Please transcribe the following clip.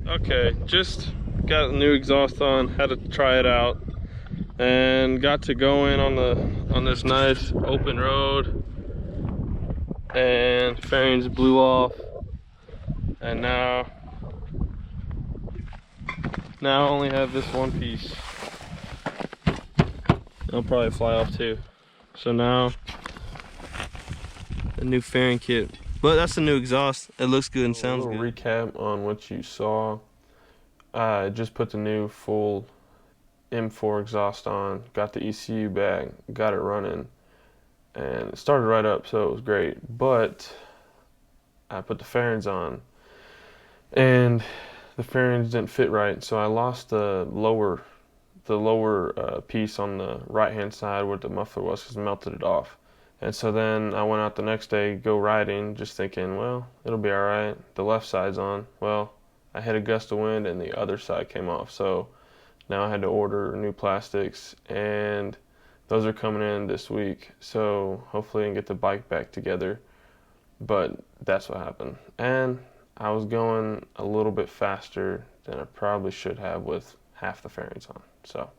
Okay, just got a new exhaust on, had to try it out, and got to go in on this nice open road, and fairings blew off, and now I only have this one piece. It'll probably fly off too. So now a new fairing kit, but that's the new exhaust. It looks good and sounds good. A little recap on what you saw. I just put the new full M4 exhaust on, got the ECU back, got it running, and it started right up, so it was great. But I put the fairings on, and the fairings didn't fit right, so I lost the lower piece on the right hand side where the muffler was, because I melted it off. And so then I went out the next day, go riding, just thinking, well, it'll be all right. The left side's on. Well, I hit a gust of wind and the other side came off. So now I had to order new plastics, and those are coming in this week. So hopefully I can get the bike back together. But that's what happened. And I was going a little bit faster than I probably should have with half the fairings on. So